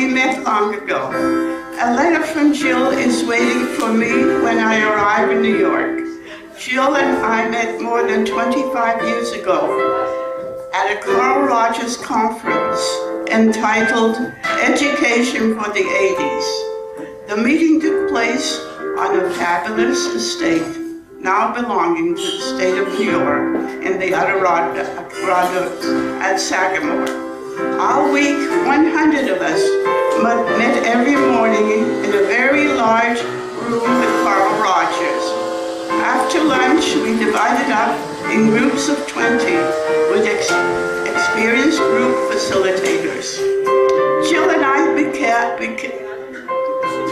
we met long ago. A letter from Jill is waiting for me when I arrive in New York. Jill and I met more than 25 years ago at a Carl Rogers conference entitled Education for the 80s. The meeting took place on a fabulous estate, now belonging to the state of New York in the Adirondacks at Sagamore. All week, 100 of us met every morning in a very large room with Carl Rogers. After lunch, we divided up in groups of 20 with experienced group facilitators. Jill and I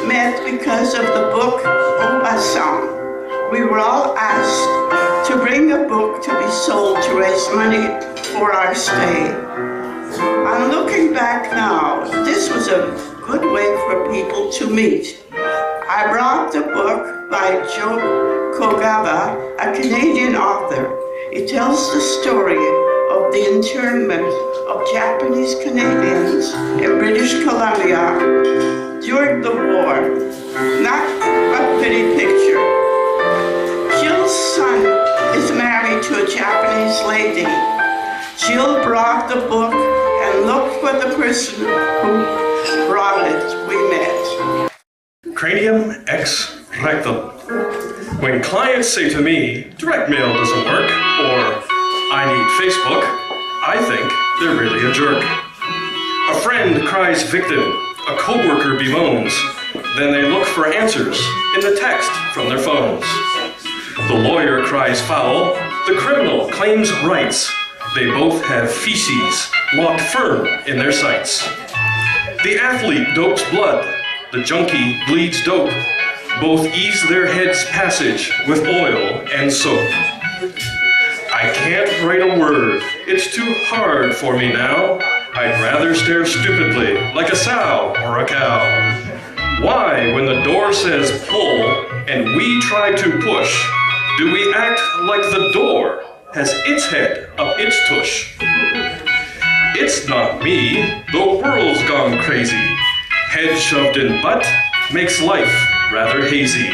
met because of the book Au Bassin. We were all asked to bring a book to be sold to raise money for our stay. I'm looking back now, this was a good way for people to meet. I brought the book by Joe Kogava, a Canadian author. It tells the story of the internment of Japanese Canadians in British Columbia during the war. Not a pretty picture. Jill's son is married to a Japanese lady. Jill brought the book and looked for the person who brought it. We met. Cranium ex rectum. When clients say to me, direct mail doesn't work, or I need Facebook, I think they're really a jerk. A friend cries victim, a coworker bemoans, then they look for answers in the text from their phones. The lawyer cries foul, the criminal claims rights. They both have feces locked firm in their sights. The athlete dopes blood, the junkie bleeds dope. Both ease their head's passage with oil and soap. I can't write a word, it's too hard for me now. I'd rather stare stupidly like a sow or a cow. Why, when the door says pull and we try to push, do we act like the door has its head up its tush? It's not me, the world's gone crazy. Head shoved in butt makes life rather hazy.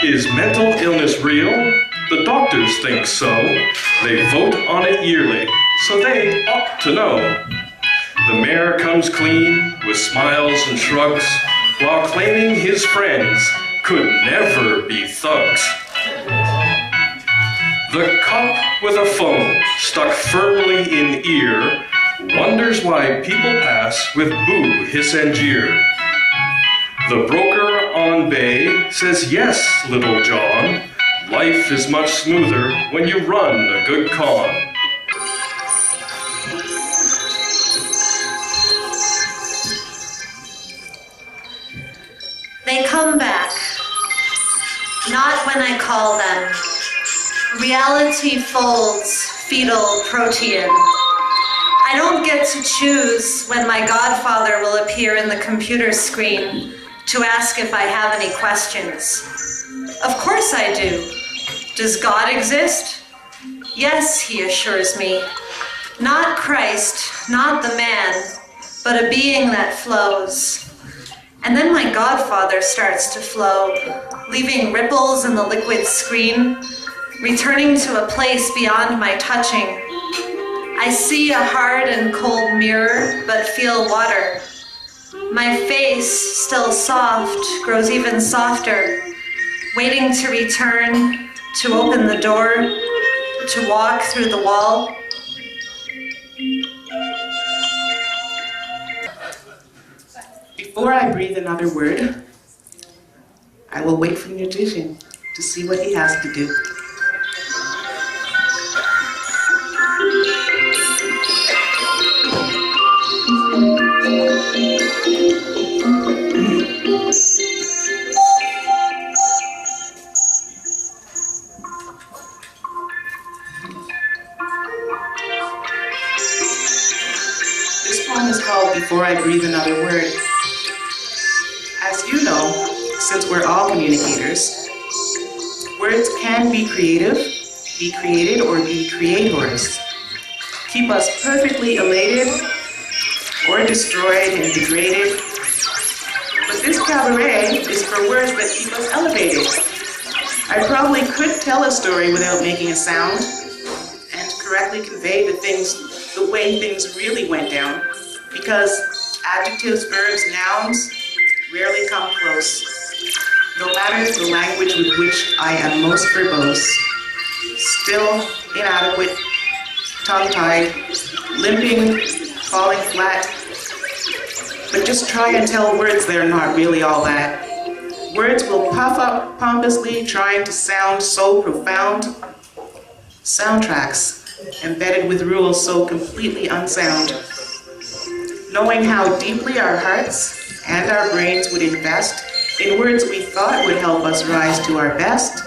Is mental illness real? The doctors think so. They vote on it yearly, so they ought to know. The mayor comes clean with smiles and shrugs, while claiming his friends could never be thugs. The cop with a phone stuck firmly in ear wonders why people pass with boo, hiss, and jeer. The broker on bay says, yes, little John, life is much smoother when you run a good con. They come back, not when I call them. Reality folds fetal protein. I don't get to choose when my godfather will appear in the computer screen to ask if I have any questions. Of course I do. Does God exist? Yes, he assures me. Not Christ, not the man, but a being that flows. And then my godfather starts to flow, leaving ripples in the liquid screen, returning to a place beyond my touching. I see a hard and cold mirror, but feel water. My face, still soft, grows even softer, waiting to return, to open the door, to walk through the wall. Before I breathe another word, I will wait for the musician to see what he has to do. This poem is called Before I Breathe Another Word. As you know, since we're all communicators, words can be creative, be created, or be creators. Keep us perfectly elated, or destroyed and degraded. But this cabaret is for words that keep us elevated. I probably could tell a story without making a sound and correctly convey the way things really went down, because adjectives, verbs, nouns rarely come close. No matter the language with which I am most verbose, still inadequate, tongue-tied, limping, falling flat. But just try and tell words that are not really all that. Words will puff up pompously, trying to sound so profound. Soundtracks embedded with rules so completely unsound. Knowing how deeply our hearts and our brains would invest in words we thought would help us rise to our best.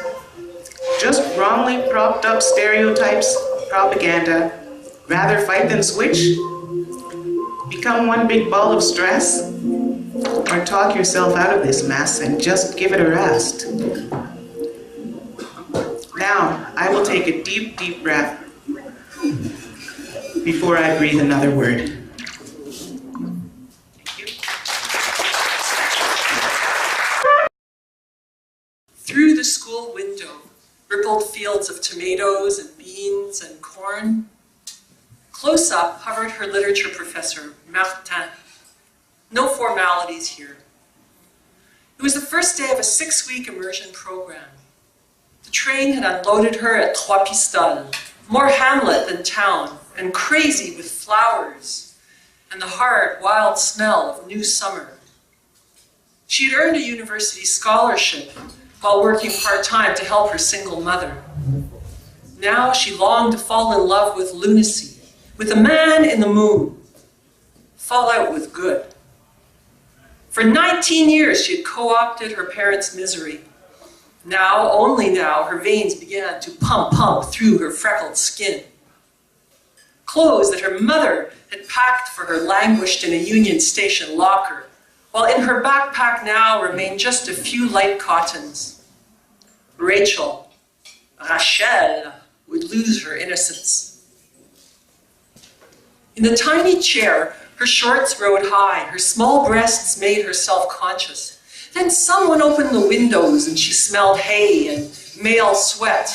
Just wrongly propped up stereotypes, propaganda. Rather fight than switch? Become one big ball of stress? Or talk yourself out of this mess and just give it a rest? Now, I will take a deep, deep breath before I breathe another word. Through the school window, rippled fields of tomatoes and beans and corn. Close up hovered her literature professor, Martin. No formalities here. It was the first day of a 6-week immersion program. The train had unloaded her at Trois Pistoles, more hamlet than town, and crazy with flowers and the hard, wild smell of new summer. She had earned a university scholarship while working part-time to help her single mother. Now she longed to fall in love with lunacy, with a man in the moon. Fall out with good. For 19 years she had co-opted her parents' misery. Now, only now, her veins began to pump through her freckled skin. Clothes that her mother had packed for her languished in a Union Station locker, while in her backpack now remained just a few light cottons. Rachel would lose her innocence. In the tiny chair, her shorts rode high, her small breasts made her self-conscious. Then someone opened the windows and she smelled hay and male sweat.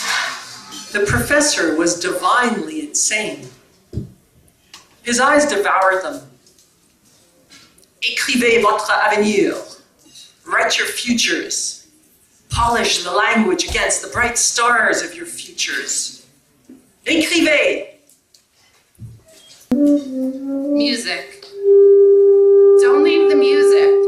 The professor was divinely insane. His eyes devoured them. Écrivez votre avenir. Write your futures. Polish the language against the bright stars of your futures. Écrivez. Music. Don't leave the music.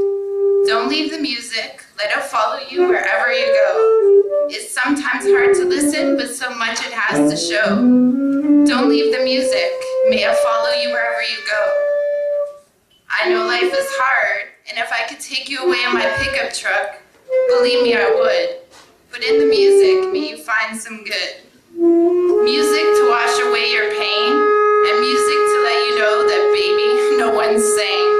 Don't leave the music. Let it follow you wherever you go. It's sometimes hard to listen, but so much it has to show. Don't leave the music. May it follow you wherever you go. I know life is hard, and if I could take you away in my pickup truck, believe me, I would. But in the music, may you find some good. Music to wash away your pain, and music to let you know that, baby, no one's sane.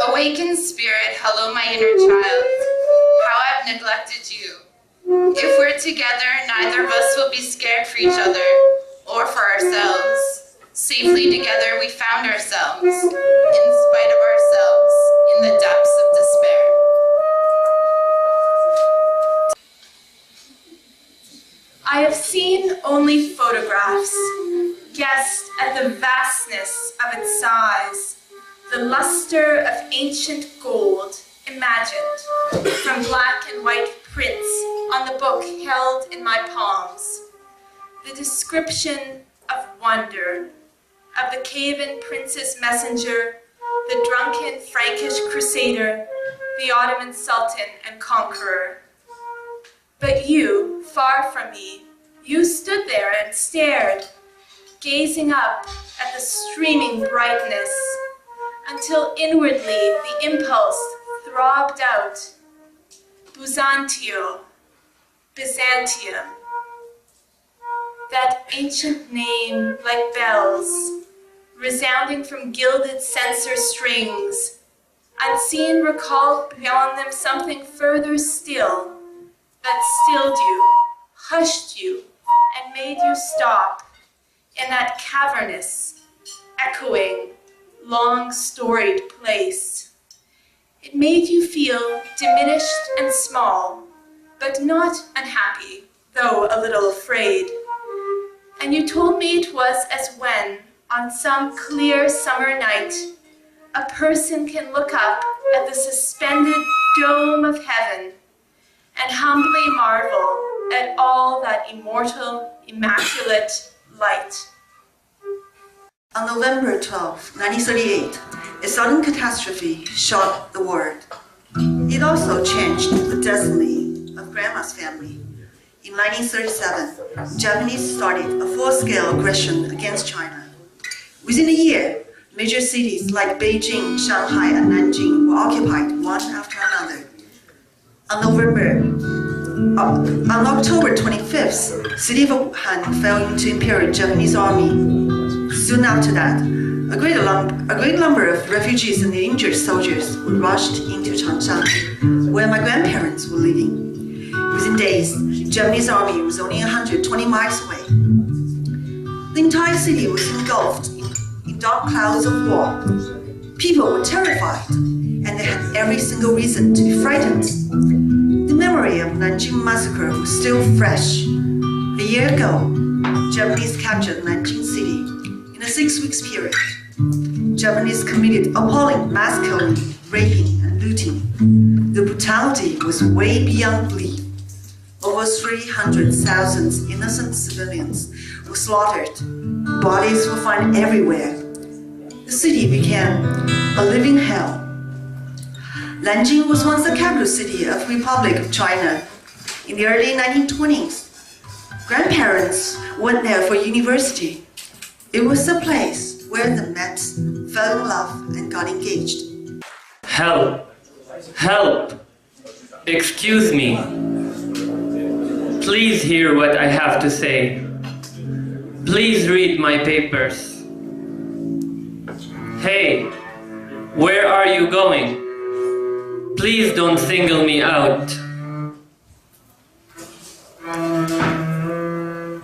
Awakened spirit, hello my inner child. How I've neglected you. If we're together, neither of us will be scared for each other or for ourselves. Safely together we found ourselves, in spite of ourselves, in the depths of despair. I have seen only photographs, guessed at the vastness of its size, the luster of ancient gold imagined from black and white prints on the book held in my palms. The description of wonder, of the Kievan princess messenger, the drunken Frankish crusader, the Ottoman sultan and conqueror. But you, far from me, you stood there and stared, gazing up at the streaming brightness, until inwardly the impulse throbbed out. Byzantio, Byzantium. That ancient name like bells, resounding from gilded censer strings, unseen recalled beyond them something further still, that stilled you, hushed you, and made you stop in that cavernous, echoing, long-storied place. It made you feel diminished and small, but not unhappy, though a little afraid. And you told me it was as when, on some clear summer night, a person can look up at the suspended dome of heaven and humbly marvel at all that immortal, immaculate light. On November 12, 1938, a sudden catastrophe shocked the world. It also changed the destiny of Grandma's family. In 1937, Japanese started a full-scale aggression against China. Within a year, major cities like Beijing, Shanghai, and Nanjing were occupied one after another. On October 25th, city of Wuhan fell into Imperial Japanese army. Soon after that, a great number of refugees and injured soldiers were rushed into Changsha, where my grandparents were living. Within days, the Japanese army was only 120 miles away. The entire city was engulfed in dark clouds of war. People were terrified, and they had every single reason to be frightened. The memory of Nanjing massacre was still fresh. A year ago, Japanese captured Nanjing city. In a 6 weeks period, Japanese committed appalling mass killing, raping, and looting. The brutality was way beyond belief. Over 300,000 innocent civilians were slaughtered. Bodies were found everywhere. The city became a living hell. Nanjing was once the capital city of the Republic of China. In the early 1920s, grandparents went there for university. It was a place where they met, fell in love, and got engaged. Help! Help! Excuse me. Please hear what I have to say. Please read my papers. Hey, where are you going? Please don't single me out.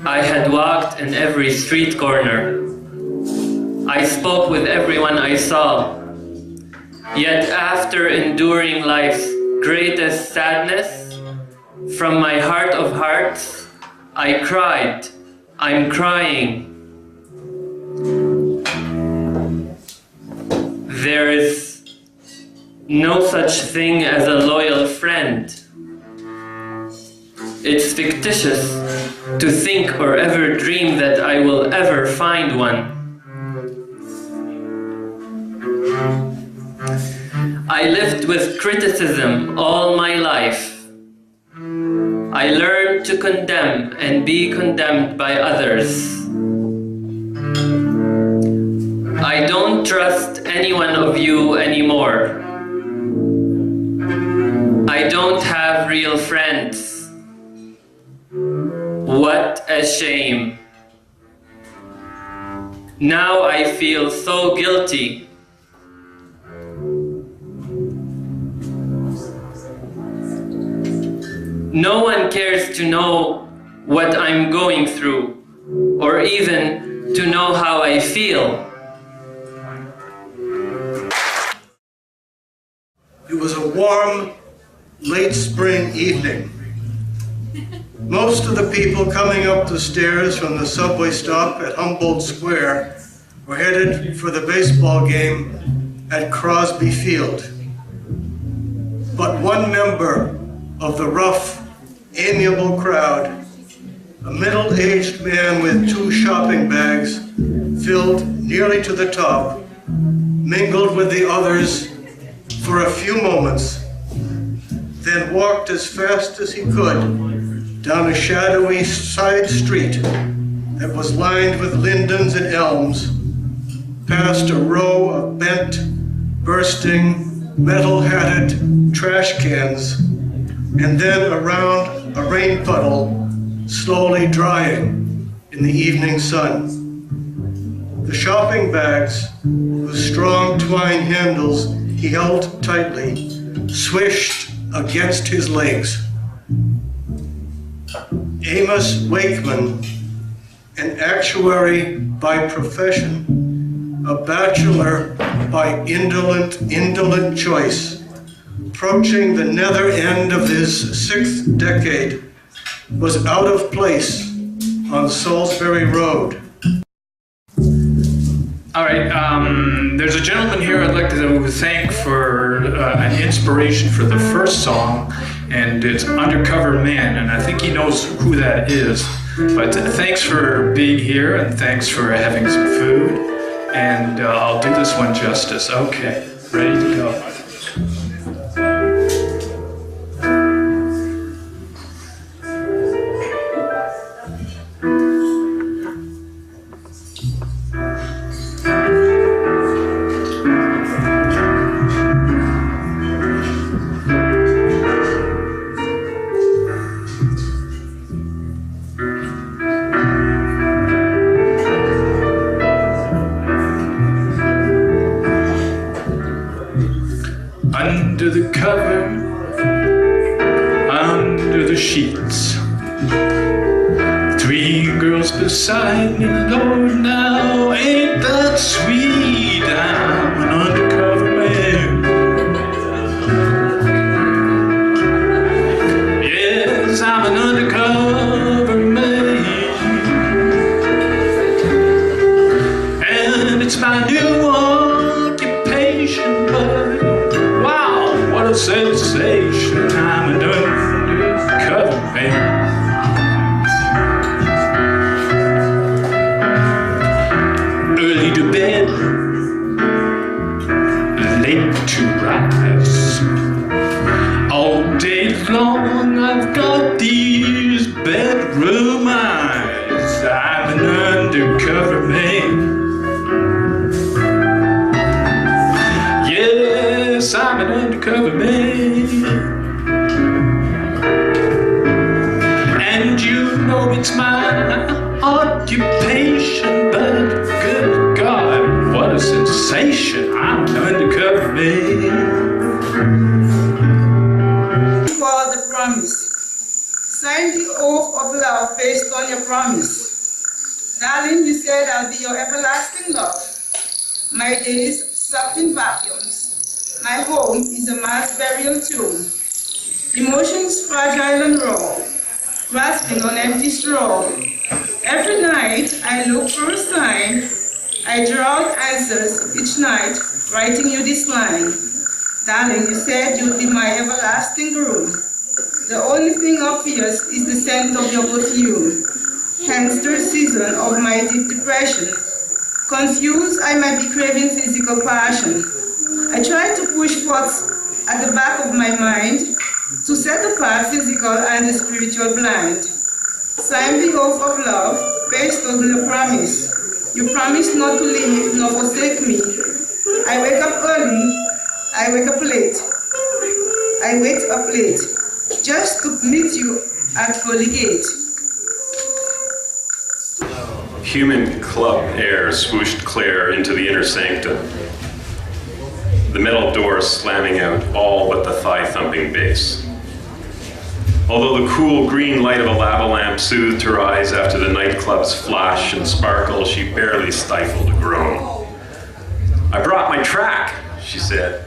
I had walked in every street corner. I spoke with everyone I saw. Yet after enduring life's greatest sadness, from my heart of hearts, I cried. I'm crying. There is no such thing as a loyal friend. It's fictitious to think or ever dream that I will ever find one. I lived with criticism all my life. I learned to condemn and be condemned by others. I don't trust any one of you anymore. I don't have real friends. What a shame. Now I feel so guilty. No one cares to know what I'm going through, or even to know how I feel. It was a warm, late spring evening. Most of the people coming up the stairs from the subway stop at Humboldt Square were headed for the baseball game at Crosby Field. But one member of the rough, amiable crowd, a middle-aged man with 2 shopping bags filled nearly to the top, mingled with the others for a few moments, then walked as fast as he could down a shadowy side street that was lined with lindens and elms, past a row of bent, bursting, metal-hatted trash cans, and then around a rain puddle slowly drying in the evening sun. The shopping bags, whose strong twine handles he held tightly, swished against his legs. Amos Wakeman, an actuary by profession, a bachelor by indolent choice, approaching the nether end of his 6th decade, was out of place on Salisbury Road. All right, there's a gentleman here I'd like to thank for an inspiration for the first song, and it's Undercover Man, and I think he knows who that is. But thanks for being here, and thanks for having some food, and I'll do this one justice. Okay, ready to go. Under the cover, under the sheets, 3 girls beside me, Lord, now ain't that sweet? I'm an undercover man. Yes, I'm an undercover man, and it's my new occupation, but what a sensation, I'm an undercover man. Early to bed, late to rise. All day long I've got these bedroom eyes. I'm an undercover man. Yes, I'm an undercover man, and you know it's my occupation, but good God, what a sensation, I'm an undercover man. For the promise, sign the oath of love based on your promise. Darling, you said I'll be your everlasting love. My days sucked in vacuums. My home is a mass burial tomb. Emotions fragile and raw, grasping on empty straw. Every night I look for a sign. I draw out answers each night, writing you this line. Darling, you said you'd be my everlasting groom. The only thing obvious is the scent of your perfume. Hence the season of my deep depression. Confused, I might be craving physical passion. I try to push what's at the back of my mind to set apart physical and the spiritual blind. Sign the oath of love based on your promise. You promise not to leave nor forsake me. I wake up early, I wake up late. I wait up late just to meet you at Holy Gate. Humid club air swooshed clear into the inner sanctum, the metal door slamming out all but the thigh-thumping bass. Although the cool green light of a lava lamp soothed her eyes after the nightclub's flash and sparkle, she barely stifled a groan. "I brought my track," she said.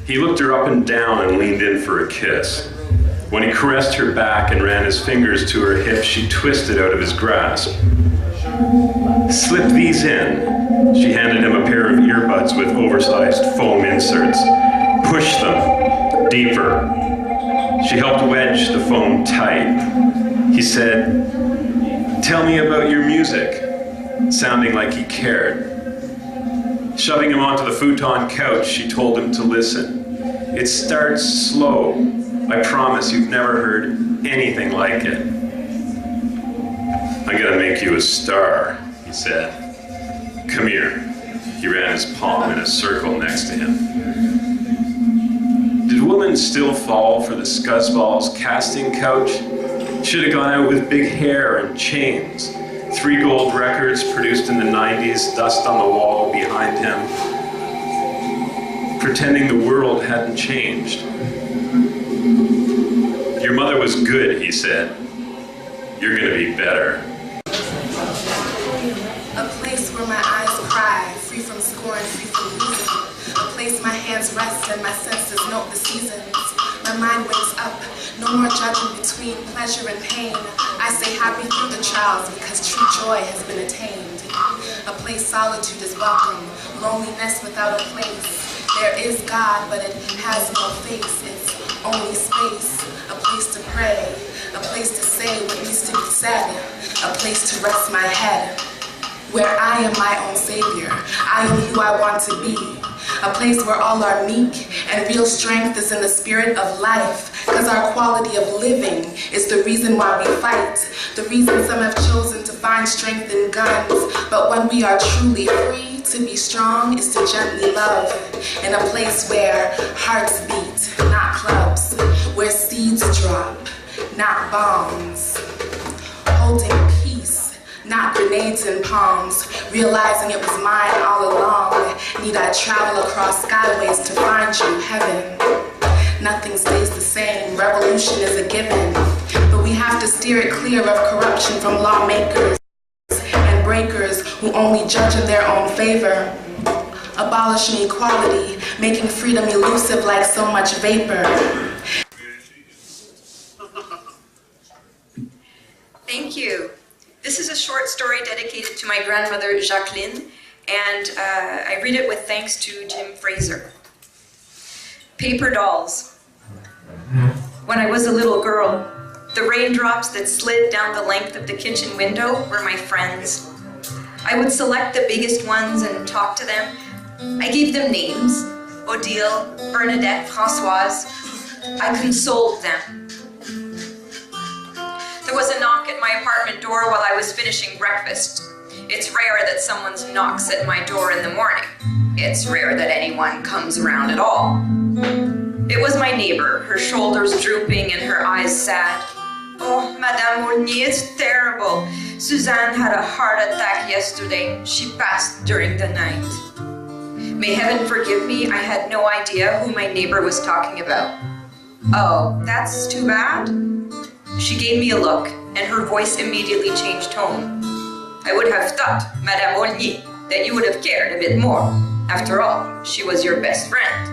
He looked her up and down and leaned in for a kiss. When he caressed her back and ran his fingers to her hips, she twisted out of his grasp. "Slip these in." She handed him a pair of earbuds with oversized foam inserts. "Push them deeper." She helped wedge the foam tight. He said, "Tell me about your music," sounding like he cared. Shoving him onto the futon couch, she told him to listen. "It starts slow. I promise you've never heard anything like it." "I'm gonna make you a star," he said. "Come here." He ran his palm in a circle next to him. Did women still fall for the scuzzball's casting couch? Should have gone out with big hair and chains. 3 gold records produced in the 90s, dust on the wall behind him. Pretending the world hadn't changed. "Your mother was good," he said. "You're gonna be better." A place where my eyes hands rest and my senses note the seasons. My mind wakes up, no more judging between pleasure and pain. I say happy through the trials because true joy has been attained. A place solitude is welcome, loneliness without a place. There is God, but it has no face. It's only space, a place to pray, a place to say what needs to be said, a place to rest my head, where I am my own savior. I am who I want to be. A place where all are meek and real strength is in the spirit of life, because our quality of living is the reason why we fight, the reason some have chosen to find strength in guns. But when we are truly free, to be strong is to gently love, in a place where hearts beat, not clubs, where seeds drop, not bombs, holding peace, not grenades and palms, realizing it was mine all along. Need I travel across skyways to find you, heaven? Nothing stays the same, revolution is a given, but we have to steer it clear of corruption from lawmakers and breakers who only judge in their own favor. Abolishing equality, making freedom elusive like so much vapor. Thank you. This is a short story dedicated to my grandmother, Jacqueline, and I read it with thanks to Jim Fraser. Paper dolls. When I was a little girl, the raindrops that slid down the length of the kitchen window were my friends. I would select the biggest ones and talk to them. I gave them names: Odile, Bernadette, Françoise. I consoled them. There was a knock at my apartment door while I was finishing breakfast. It's rare that someone knocks at my door in the morning. It's rare that anyone comes around at all. It was my neighbor, her shoulders drooping and her eyes sad. Oh, Madame Mournier, it's terrible. Suzanne had a heart attack yesterday. She passed during the night. May heaven forgive me, I had no idea who my neighbor was talking about. Oh, that's too bad? She gave me a look, and her voice immediately changed tone. I would have thought, Madame Olnier, that you would have cared a bit more. After all, she was your best friend.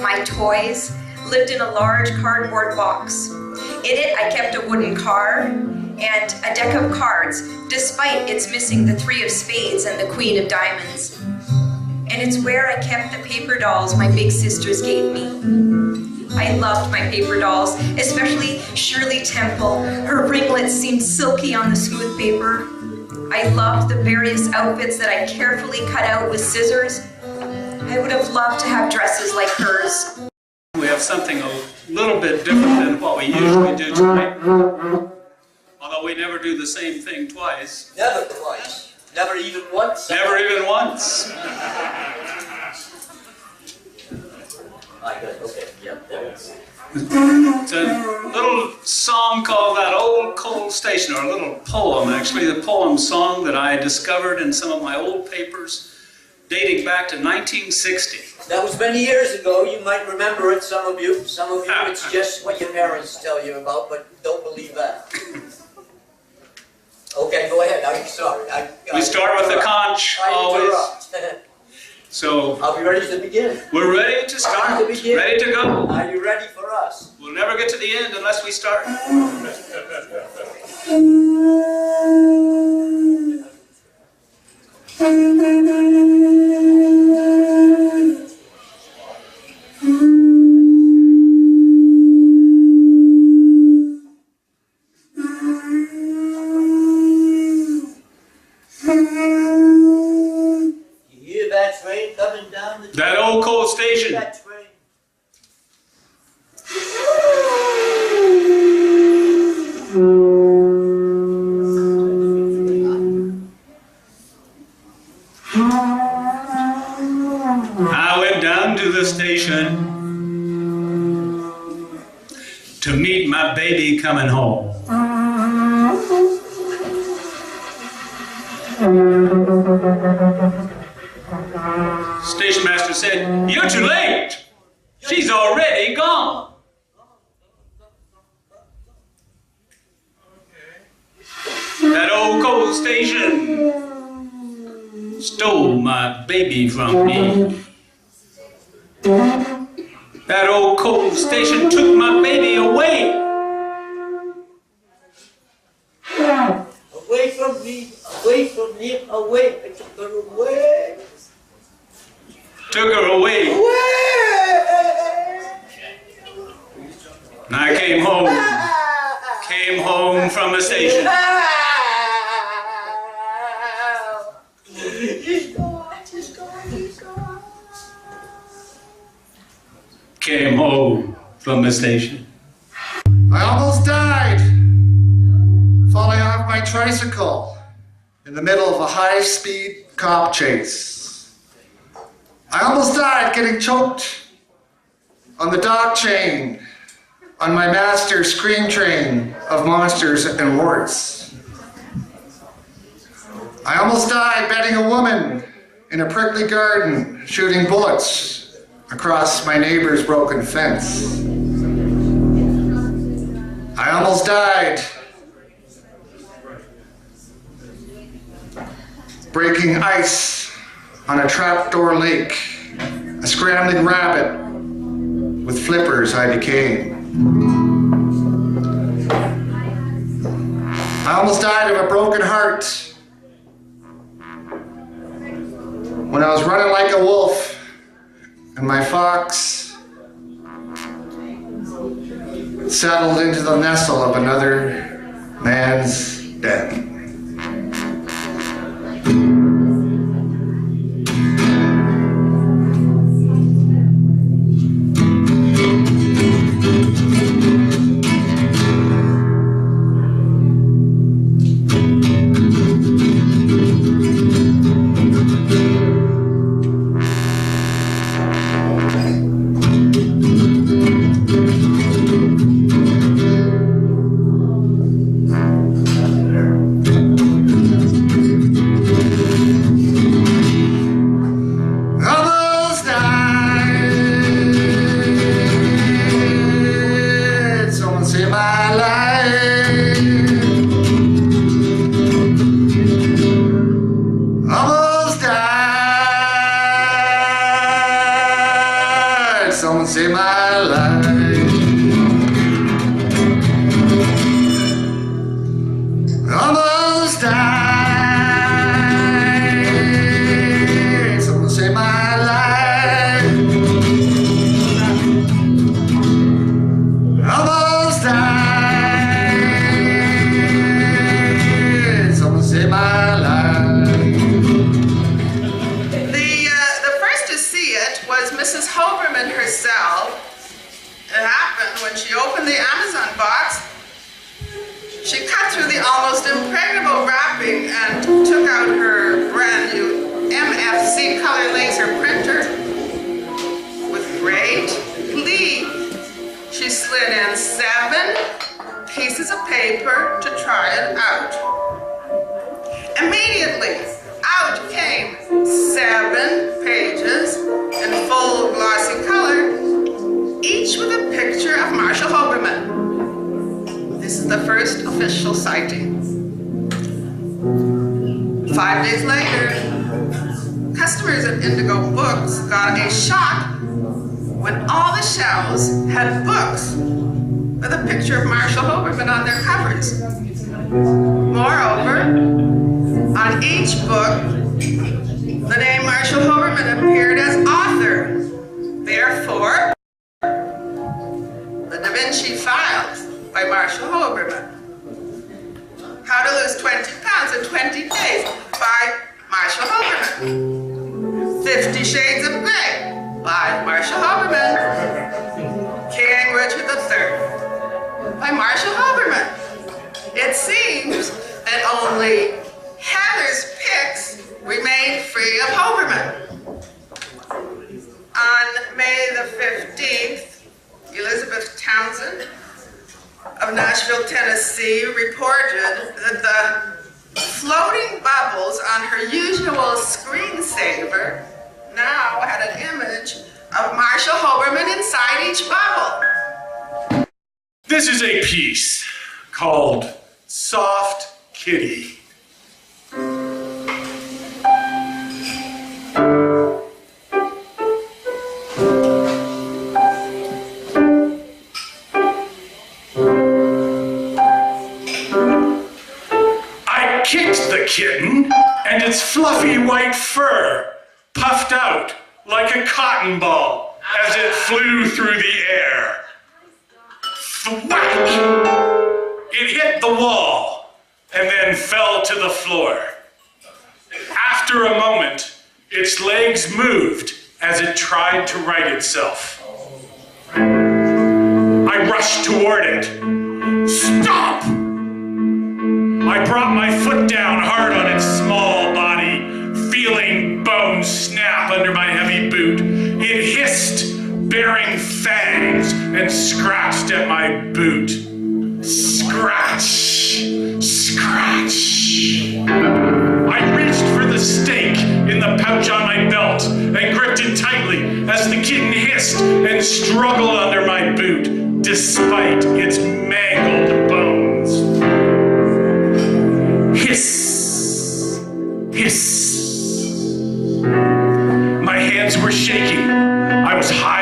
My toys lived in a large cardboard box. In it, I kept a wooden car and a deck of cards, despite its missing the 3 of spades and the Queen of diamonds. And it's where I kept the paper dolls my big sisters gave me. I loved my paper dolls, especially Shirley Temple. Her ringlets seemed silky on the smooth paper. I loved the various outfits that I carefully cut out with scissors. I would have loved to have dresses like hers. We have something a little bit different than what we usually do tonight. Although we never do the same thing twice. Never twice. Never even once. Never even once. Okay, yep, there it is. It's a little song called That Old Coal Station, or a little poem, actually, the poem song that I discovered in some of my old papers dating back to 1960. That was many years ago. You might remember it, some of you. Some of you, it's just what your parents tell you about, but don't believe that. Okay, go ahead. I'm sorry. We start with the conch, always. So, are we ready to begin? We're ready to start. Ready to go. Are you ready for us? We'll never get to the end unless we start. That old coal station. I went down to the station to meet my baby coming home. Station master said, "You're too late. She's already gone." That old coal station. stole my baby from me. That old coal station took my baby away. Away from me, away. I took her away. Took her away. And I came home from the station. He's gone. Came home from the station. I almost died falling off my tricycle in the middle of a high-speed cop chase. I almost died getting choked on the dog chain on my master scream train of monsters and warts. I almost died betting a woman in a prickly garden shooting bullets across my neighbor's broken fence. I almost died breaking ice on a trapdoor lake, a scrambling rabbit with flippers I became. I almost died of a broken heart when I was running like a wolf and my fox settled into the nestle of another man's den. Someone saved my life. Almost died. Someone saved my life. Almost died. Someone saved my life. The first to see it was Mrs. Hoberman herself. It happened when she opened the Amazon box. She cut through the almost impregnable wrapping and took out her brand new MFC color laser printer. With great glee, she slid in 7 pieces of paper to try it out. Immediately, out came 7 pages in full glossy color, each with a picture of Marshall Hoberman. This is the first official sighting. 5 days later, customers at Indigo Books got a shock when all the shelves had books with a picture of Marshall Hoberman on their covers. Moreover, on each book, the name Marshall Hoberman appeared as author. Therefore, The Da Vinci Files by Marshall Hoberman. How to Lose 20 Pounds in 20 Days by Marshall Hoberman. 50 Shades of Grey by Marshall Hoberman. King Richard III by Marshall Hoberman. It seems that only Heather's Picks remained free of Hoberman. On May the 15th, Elizabeth Townsend of Nashville, Tennessee reported that the floating bubbles on her usual screensaver now had an image of Marshall Hoberman inside each bubble. This is a piece called Soft Kitty. its fluffy white fur puffed out like a cotton ball as it flew through the air. Thwack! It hit the wall and then fell to the floor. After a moment, its legs moved as it tried to right itself. I rushed toward it. Stop! I brought my foot down hard on its small body, feeling bones snap under my heavy boot. It hissed, baring fangs, and scratched at my boot. Scratch, scratch. I reached for the stake in the pouch on my belt and gripped it tightly as the kitten hissed and struggled under my boot, despite its mangled bones. Hiss, hiss. My hands were shaking. I was high